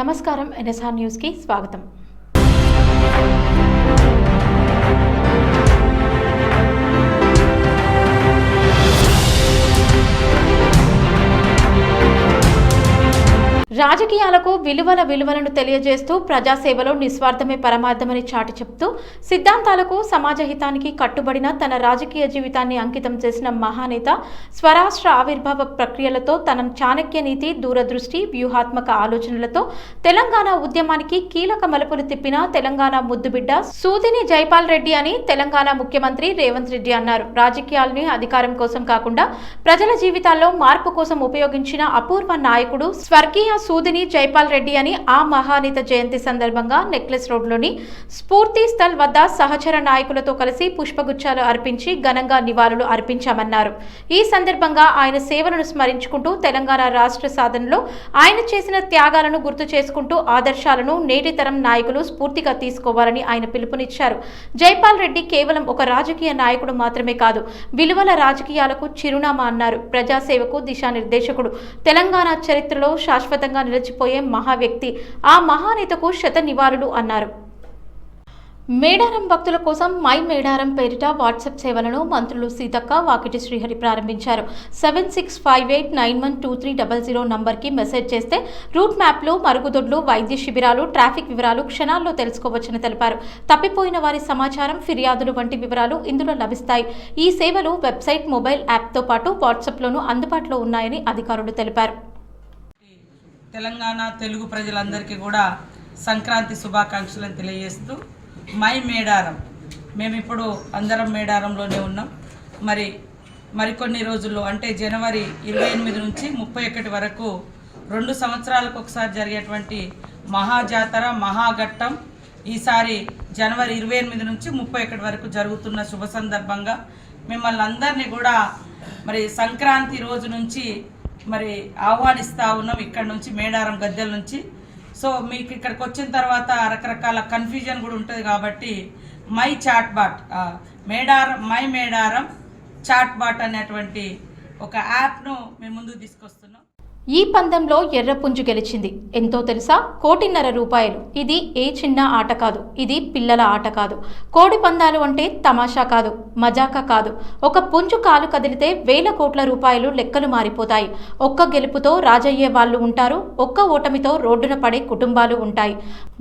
నమస్కారం NSR news కి స్వాగతం. రాజకీయాలకు విలువలను తెలియజేస్తూ ప్రజాసేవలో నిస్వార్థమే పరమార్థమని చాటి చెప్తూ సిద్ధాంతాలకు సమాజహితానికి కట్టుబడిన తన రాజకీయ జీవితాన్ని అంకితం చేసిన మహానేత స్వరాష్ట్ర ఆవిర్భావ ప్రక్రియలతో తన చాణక్య నీతి, దూరదృష్టి, వ్యూహాత్మక ఆలోచనలతో తెలంగాణ ఉద్యమానికి కీలక మలుపులు తిప్పిన తెలంగాణ ముద్దుబిడ్డ సూదిని జైపాల్ రెడ్డి అని తెలంగాణ ముఖ్యమంత్రి రేవంత్ రెడ్డి అన్నారు. రాజకీయాలని అధికారం కోసం కాకుండా ప్రజల జీవితాల్లో మార్పు కోసం ఉపయోగించిన అపూర్వ నాయకుడు స్వర్గీయ సూదిని జైపాల్ రెడ్డి అని ఆ మహానేత జయంతి సందర్భంగా నెక్లెస్ రోడ్లోని స్ఫూర్తి స్థల్ వద్ద సహచర నాయకులతో కలిసి పుష్పగుచ్చాలు అర్పించి ఘనంగా నివాళులు అర్పించామన్నారు. ఈ సందర్భంగా ఆయన సేవలను స్మరించుకుంటూ తెలంగాణ రాష్ట్ర సాధనలో ఆయన చేసిన త్యాగాలను గుర్తు చేసుకుంటూ ఆదర్శాలను నేటి తరం నాయకులు స్ఫూర్తిగా తీసుకోవాలని ఆయన పిలుపునిచ్చారు. జైపాల్ రెడ్డి కేవలం ఒక రాజకీయ నాయకుడు మాత్రమే కాదు, విలువల రాజకీయాలకు చిరునామా అన్నారు. ప్రజాసేవకు దిశానిర్దేశకుడు, తెలంగాణ చరిత్రలో శాశ్వతంగా నిలిచిపోయే మహా వ్యక్తి, ఆ మహానేతకు శత నివాళులు అన్నారు. మేడారం భక్తుల కోసం మై మేడారం పేరిట వాట్సాప్ సేవలను మంత్రులు సీతక్క, వాకిటి శ్రీహరి ప్రారంభించారు. 7658912300 నంబర్కి మెసేజ్ చేస్తే రూట్ మ్యాప్లు, మరుగుదొడ్లు, వైద్య శిబిరాలు, ట్రాఫిక్ వివరాలు క్షణాల్లో తెలుసుకోవచ్చని తెలిపారు. తప్పిపోయిన వారి సమాచారం, ఫిర్యాదులు వంటి వివరాలు ఇందులో లభిస్తాయి. ఈ సేవలు వెబ్సైట్, మొబైల్ యాప్తో పాటు వాట్సాప్లోనూ అందుబాటులో ఉన్నాయని అధికారులు తెలిపారు. తెలంగాణ తెలుగు ప్రజలందరికీ కూడా సంక్రాంతి శుభాకాంక్షలను తెలియజేస్తూ మై మేడారం, మేము ఇప్పుడు అందరం మేడారంలోనే ఉన్నాం. మరికొన్ని రోజుల్లో అంటే జనవరి 28 నుంచి 31 వరకు 2 సంవత్సరాలకు ఒకసారి జరిగేటువంటి మహాజాతర, మహాఘట్టం ఈసారి జనవరి 28 నుంచి 31 వరకు జరుగుతున్న శుభ సందర్భంగా మిమ్మల్ని అందరినీ కూడా సంక్రాంతి రోజు నుంచి ఆహ్వానిస్తూ ఉన్నాం. ఇక్కడ నుంచి మేడారం గద్దెల నుంచి. సో మీకు ఇక్కడికి వచ్చిన తర్వాత రకరకాల కన్ఫ్యూజన్ కూడా ఉంటుంది కాబట్టి మై మేడారం చాట్ బాట్ అనేటువంటి ఒక యాప్ను మేము ముందుకు తీసుకొస్తున్నాం. ఈ పందెంలో ఎర్రపుంజు గెలిచింది. ఎంతో తెలుసా? 1.5 కోటి. ఇది ఏ చిన్న ఆట కాదు, ఇది పిల్లల ఆట కాదు. కోడి పందాలు అంటే తమాషా కాదు, మజాకా కాదు. ఒక పుంజు కాలు కదిలితే వేల కోట్ల రూపాయలు లెక్కలు మారిపోతాయి. ఒక్క గెలుపుతో రాజయ్యే వాళ్ళు ఉంటారు, ఒక్క ఓటమితో రోడ్డున పడే కుటుంబాలు ఉంటాయి.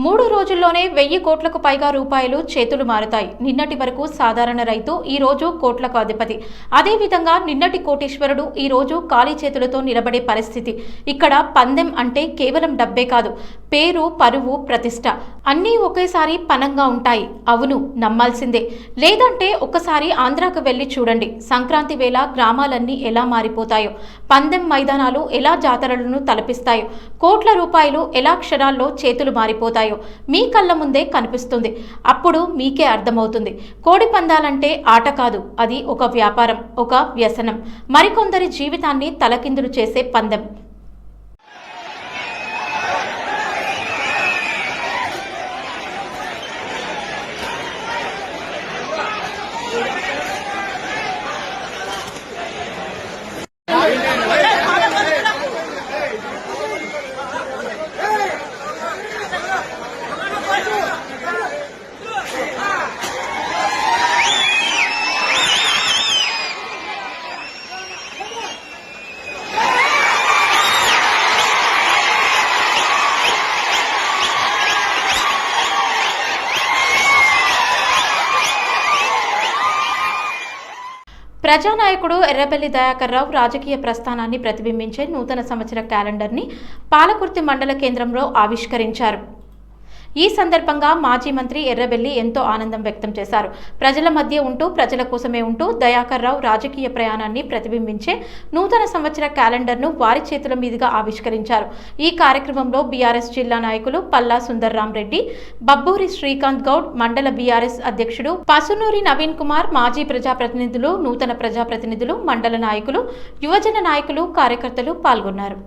3 రోజుల్లోనే 1000 కోట్లకు పైగా రూపాయలు చేతులు మారుతాయి. నిన్నటి వరకు సాధారణ రైతు ఈ రోజు కోట్లకు అధిపతి. అదేవిధంగా నిన్నటి కోటీశ్వరుడు ఈ రోజు ఖాళీ చేతులతో నిలబడే పరిస్థితి. ఇక్కడ పందెం అంటే కేవలం డబ్బే కాదు, పేరు, పరువు, ప్రతిష్ట అన్నీ ఒకేసారి పనంగా ఉంటాయి. అవును, నమ్మాల్సిందే. లేదంటే ఒక్కసారి ఆంధ్రాకు వెళ్ళి చూడండి. సంక్రాంతి వేళ గ్రామాలన్నీ ఎలా మారిపోతాయో, పందెం మైదానాలు ఎలా జాతరలను తలపిస్తాయో, కోట్ల రూపాయలు ఎలా క్షణాల్లో చేతులు మారిపోతాయో మీ కళ్ళ ముందే కనిపిస్తుంది. అప్పుడు మీకే అర్థమవుతుంది, కోడి పందాలంటే ఆట కాదు, అది ఒక వ్యాపారం, ఒక వ్యసనం, మరికొందరి జీవితాన్ని తలకిందులు చేసే పందెం. ప్రజానాయకుడు ఎర్రబెల్లి దయాకర్ రావు రాజకీయ ప్రస్థానాన్ని ప్రతిబింబించే నూతన సంవత్సర క్యాలెండర్ని పాలకుర్తి మండల కేంద్రంలో ఆవిష్కరించారు. ఈ సందర్భంగా మాజీ మంత్రి ఎర్రబెల్లి ఎంతో ఆనందం వ్యక్తం చేశారు. ప్రజల మధ్య ఉంటూ, ప్రజల కోసమే ఉంటూ దయాకర్ రావు రాజకీయ ప్రయాణాన్ని ప్రతిబింబించే నూతన సంవత్సర క్యాలెండర్ను వారి చేతుల మీదుగా ఆవిష్కరించారు. ఈ కార్యక్రమంలో బీఆర్ఎస్ జిల్లా నాయకులు పల్లా సుందర్రాం రెడ్డి, బబ్బూరి శ్రీకాంత్ గౌడ్, మండల బీఆర్ఎస్ అధ్యక్షుడు పసునూరి నవీన్ కుమార్, మాజీ ప్రజాప్రతినిధులు, నూతన ప్రజాప్రతినిధులు, మండల నాయకులు, యువజన నాయకులు, కార్యకర్తలు పాల్గొన్నారు.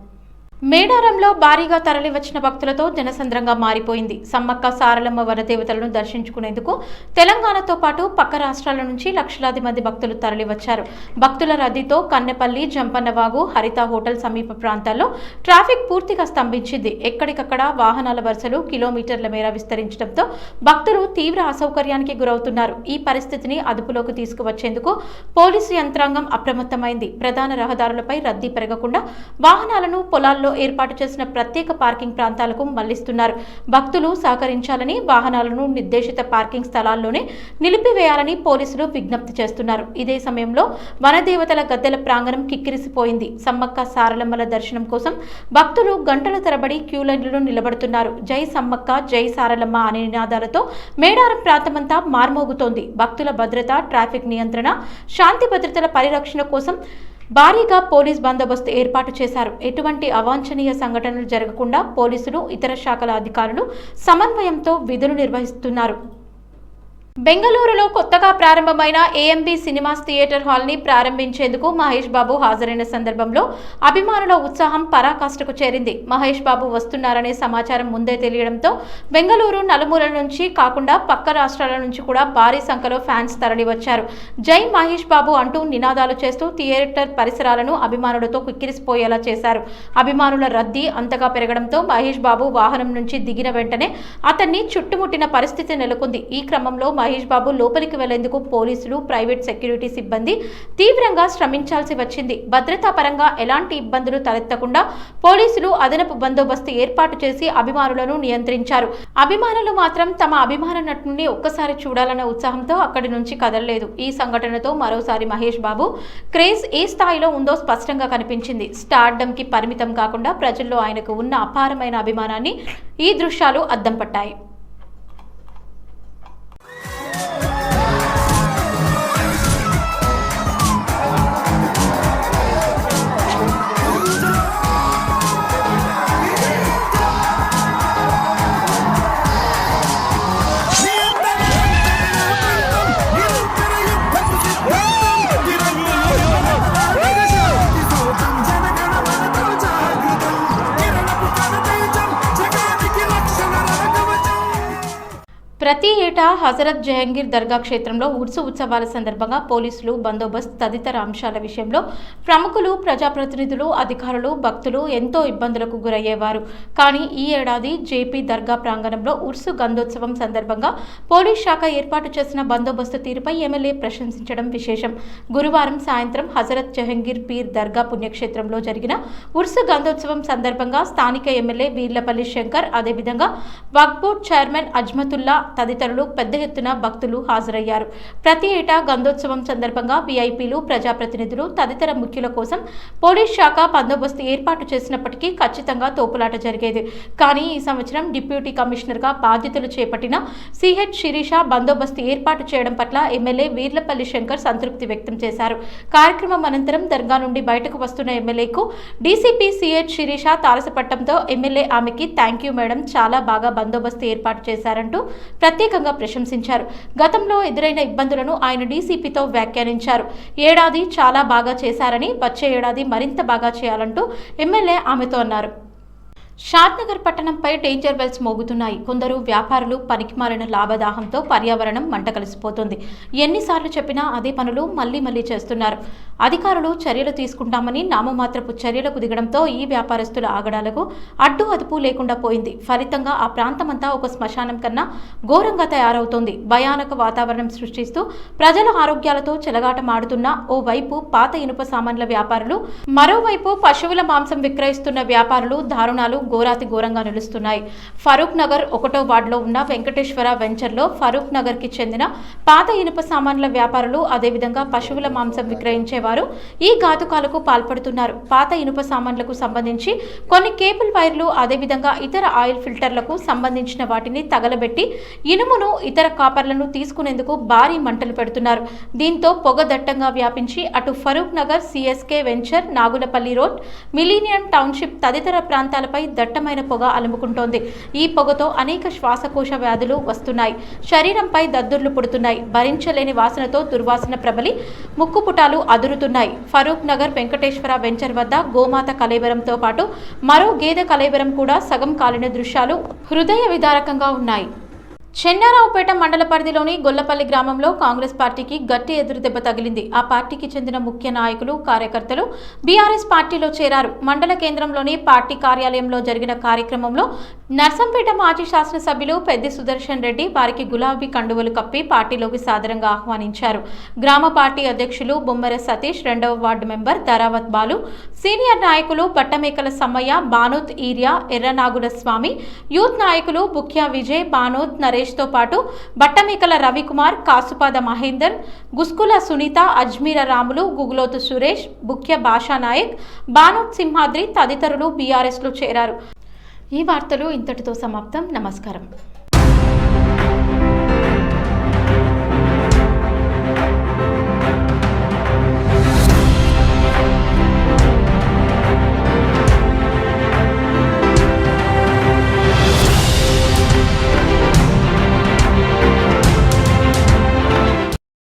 మేడారంలో భారీగా తరలివచ్చిన భక్తులతో జనసంద్రంగా మారిపోయింది. సమ్మక్క సారలమ్మ వనదేవతలను దర్శించుకునేందుకు తెలంగాణతో పాటు పక్క రాష్ట్రాల నుంచి లక్షలాది మంది భక్తులు తరలివచ్చారు. భక్తుల రద్దీతో కన్నెపల్లి, జంపన్నవాగు, హరిత హోటల్ సమీప ప్రాంతాల్లో ట్రాఫిక్ పూర్తిగా స్తంభించింది. ఎక్కడికక్కడ వాహనాల వరుసలు కిలోమీటర్ల మేర విస్తరించడంతో భక్తులు తీవ్ర అసౌకర్యానికి గురవుతున్నారు. ఈ పరిస్థితిని అదుపులోకి తీసుకువచ్చేందుకు పోలీసు యంత్రాంగం అప్రమత్తమైంది. ప్రధాన రహదారులపై రద్దీ పెరగకుండా వాహనాలను పొలాల్లో ఏర్పాటు చేసిన ప్రత్యేక పార్కింగ్ ప్రాంతాలకు మళ్లిస్తున్నారు. భక్తులు సహకరించాలని, వాహనాలను నిర్దేశిత పార్కింగ్ స్థలాల్లోనే నిలిపివేయాలని పోలీసులు విజ్ఞప్తి చేస్తున్నారు. ఇదే సమయంలో వనదేవతల గద్దెల ప్రాంగణం కిక్కిరిసిపోయింది. సమ్మక్క సారలమ్మల దర్శనం కోసం భక్తులు గంటల తరబడి క్యూ లైన్లలో నిలబడుతున్నారు. జై సమ్మక్క, జై సారలమ్మ అనే నినాదాలతో మేడారం ప్రాంతమంతా మార్మోగుతోంది. భక్తుల భద్రత, ట్రాఫిక్ నియంత్రణ, శాంతి భద్రతల పరిరక్షణ కోసం భారీగా పోలీస్ బందోబస్తు ఏర్పాటు చేశారు. ఎటువంటి అవాంఛనీయ సంఘటనలు జరగకుండా పోలీసులు, ఇతర శాఖల అధికారులు సమన్వయంతో విధులు నిర్వహిస్తున్నారు. బెంగళూరులో కొత్తగా ప్రారంభమైన ఏఎంబీ సినిమాస్ థియేటర్ హాల్ ని ప్రారంభించేందుకు మహేష్ బాబు హాజరైన సందర్భంలో అభిమానుల ఉత్సాహం పరాకాష్ఠకు చేరింది. మహేష్ బాబు వస్తున్నారనే సమాచారం ముందే తెలియడంతో బెంగళూరు నలుమూలల నుంచి కాకుండా పక్క రాష్ట్రాల నుంచి కూడా భారీ సంఖ్యలో ఫ్యాన్స్ తరలివచ్చారు. జై మహేష్ బాబు అంటూ నినాదాలు చేస్తూ థియేటర్ పరిసరాలను అభిమానులతో కిక్కిరిసిపోయేలా చేశారు. అభిమానుల రద్దీ అంతగా పెరగడంతో మహేష్ బాబు వాహనం నుంచి దిగిన వెంటనే అతన్ని చుట్టుముట్టిన పరిస్థితి నెలకొంది. ఈ క్రమంలో మహేష్ బాబు లోపలికి వెళ్లేందుకు పోలీసులు, ప్రైవేట్ సెక్యూరిటీ సిబ్బంది తీవ్రంగా శ్రమించాల్సి వచ్చింది. భద్రతా పరంగా ఎలాంటి ఇబ్బందులు తలెత్తకుండా పోలీసులు అదనపు బందోబస్తు ఏర్పాటు చేసి అభిమానులను నియంత్రించారు. అభిమానులు మాత్రం తమ అభిమాన నటుని ఒక్కసారి చూడాలన్న ఉత్సాహంతో అక్కడి నుంచి కదలలేదు. ఈ సంఘటనతో మరోసారి మహేష్ బాబు క్రేజ్ ఏ స్థాయిలో ఉందో స్పష్టంగా కనిపించింది. స్టార్డమ్ కి పరిమితం కాకుండా ప్రజల్లో ఆయనకు ఉన్న అపారమైన అభిమానాన్ని ఈ దృశ్యాలు అద్దం పట్టాయి. ప్రతి ఏటా హజరత్ జహంగీర్ దర్గా క్షేత్రంలో ఉర్సు ఉత్సవాల సందర్భంగా పోలీసులు, బందోబస్తు తదితర అంశాల విషయంలో ప్రముఖులు, ప్రజాప్రతినిధులు, అధికారులు, భక్తులు ఎంతో ఇబ్బందులకు గురయ్యేవారు. కానీ ఈ ఏడాది జేపీ దర్గా ప్రాంగణంలో ఉర్సు గంధోత్సవం సందర్భంగా పోలీస్ శాఖ ఏర్పాటు చేసిన బందోబస్తు తీరుపై ఎమ్మెల్యే ప్రశంసించడం విశేషం. గురువారం సాయంత్రం హజరత్ జహంగీర్ పీర్ దర్గా పుణ్యక్షేత్రంలో జరిగిన ఉర్సు గంధోత్సవం సందర్భంగా స్థానిక ఎమ్మెల్యే వీర్లపల్లి శంకర్, అదేవిధంగా వక్ఫ్ బోర్డు చైర్మన్ అజ్మతుల్లా తదితరులు పెద్ద ఎత్తున భక్తులు హాజరయ్యారు. ప్రతి ఏటా గంధోత్సవం సందర్భంగా వీఐపీలు, ప్రజాప్రతినిధులు తదితర ముఖ్యుల కోసం పోలీస్ శాఖ బందోబస్తు ఏర్పాటు చేసినప్పటికీ ఖచ్చితంగా తోపులాట జరిగేది. కానీ ఈ సంవత్సరం డిప్యూటీ కమిషనర్గా బాధ్యతలు చేపట్టిన సిహెచ్ శిరీష బందోబస్తు ఏర్పాటు చేయడం పట్ల ఎమ్మెల్యే వీర్లపల్లి శంకర్ సంతృప్తి వ్యక్తం చేశారు. కార్యక్రమం అనంతరం దర్గా నుండి బయటకు వస్తున్న ఎమ్మెల్యేకు డీసీపీ సిహెచ్ శిరీష తారసపట్టంతో ఎమ్మెల్యే ఆమెకి థ్యాంక్యూ మేడం, చాలా బాగా బందోబస్తు ఏర్పాటు చేశారంటూ ప్రత్యేకంగా ప్రశంసించారు. గతంలో ఎదురైన ఇబ్బందులను ఆయన డీసీపీతో వ్యాఖ్యానించారు. ఏడాది చాలా బాగా చేశారని, వచ్చే ఏడాది మరింత బాగా చేయాలంటూ ఎమ్మెల్యే ఆమెతో అన్నారు. షాద్నగర్ పట్టణంపై డేంజర్ బెల్స్ మోగుతున్నాయి. కొందరు వ్యాపారులు పనికిమాలిన లాభదాహంతో పర్యావరణం మంట కలిసిపోతుంది. ఎన్నిసార్లు చెప్పినా అదే పనులు మళ్లీ మళ్లీ చేస్తున్నారు. అధికారులు చర్యలు తీసుకుంటామని నామమాత్రపు చర్యలకు దిగడంతో ఈ వ్యాపారస్తుల ఆగడాలకు అడ్డు అదుపు లేకుండా పోయింది. ఫలితంగా ఆ ప్రాంతమంతా ఒక శ్మశానం కన్నా ఘోరంగా తయారవుతోంది. భయానక వాతావరణం సృష్టిస్తూ ప్రజల ఆరోగ్యాలతో చెలగాటమాడుతున్న ఓవైపు పాత ఇనుప సామాన్ల వ్యాపారులు, మరోవైపు పశువుల మాంసం విక్రయిస్తున్న వ్యాపారులు దారుణాలు ఘోరాతి ఘోరంగా నిలుస్తున్నాయి. ఫరూక్ నగర్ 1వ వార్డులో ఉన్న వెంకటేశ్వర వెంచర్లో ఫరూక్ నగర్ కి చెందిన పాత ఇనుప సామాన్ల వ్యాపారులు, అదేవిధంగా పశువుల మాంసం విక్రయించేవారు ఈ ఘాతుకాలకు పాల్పడుతున్నారు. పాత ఇనుప సామాన్లకు సంబంధించి కొన్ని కేబుల్ వైర్లు, అదేవిధంగా ఇతర ఆయిల్ ఫిల్టర్లకు సంబంధించిన వాటిని తగలబెట్టి ఇనుమును, ఇతర కాపర్లను తీసుకునేందుకు భారీ మంటలు పెడుతున్నారు. దీంతో పొగ దట్టంగా వ్యాపించి అటు Farooq Nagar, CSK venture, Nagulapalli road, millennium township తదితర ప్రాంతాలపై దట్టమైన పొగ అలుముకుంటోంది. ఈ పొగతో అనేక శ్వాసకోశ వ్యాధులు వస్తున్నాయి. శరీరంపై దద్దుర్లు పుడుతున్నాయి. భరించలేని వాసనతో దుర్వాసన ప్రబలి ముక్కుపుటాలు అదురుతున్నాయి. ఫరూక్ నగర్ వెంకటేశ్వర వెంచర్ వద్ద గోమాత కళేబరంతో పాటు మరో గేదె కళేబరం కూడా సగం కాలిన దృశ్యాలు హృదయ విదారకంగా ఉన్నాయి. చెన్నారావుపేట మండల పరిధిలోని గొల్లపల్లి గ్రామంలో కాంగ్రెస్ పార్టీకి గట్టి ఎదురుదెబ్బ తగిలింది. ఆ పార్టీకి చెందిన ముఖ్య నాయకులు, కార్యకర్తలు బీఆర్ఎస్ పార్టీలో చేరారు. మండల కేంద్రంలోని పార్టీ కార్యాలయంలో జరిగిన కార్యక్రమంలో నర్సంపేట మాజీ శాసనసభ్యులు పెద్ది సుదర్శన్ రెడ్డి వారికి గులాబీ కండువలు కప్పి పార్టీలోకి సాదరంగా ఆహ్వానించారు. గ్రామ పార్టీ అధ్యక్షులు బొమ్మర సతీష్, 2వ ward member Dharavath Balu, senior నాయకులు బట్టమేకల సమ్మయ్య, బానోత్ ఈరియా, ఎర్రనాగుల స్వామి, యూత్ నాయకులు బుక్యా విజయ్, బానోత్ నరేష్ తో పాటు బట్టమేకల రవికుమార్, కాసుపాద మహేందర్, గుస్కుల సునీత, అజ్మీర రాములు, గుగులోతు సురేష్, బుక్య భాషా నాయక్, బానోత్ సింహాద్రి తదితరులు బీఆర్ఎస్ లో చేరారు. ఈ వార్తలు ఇంతటితో సమాప్తం. నమస్కారం.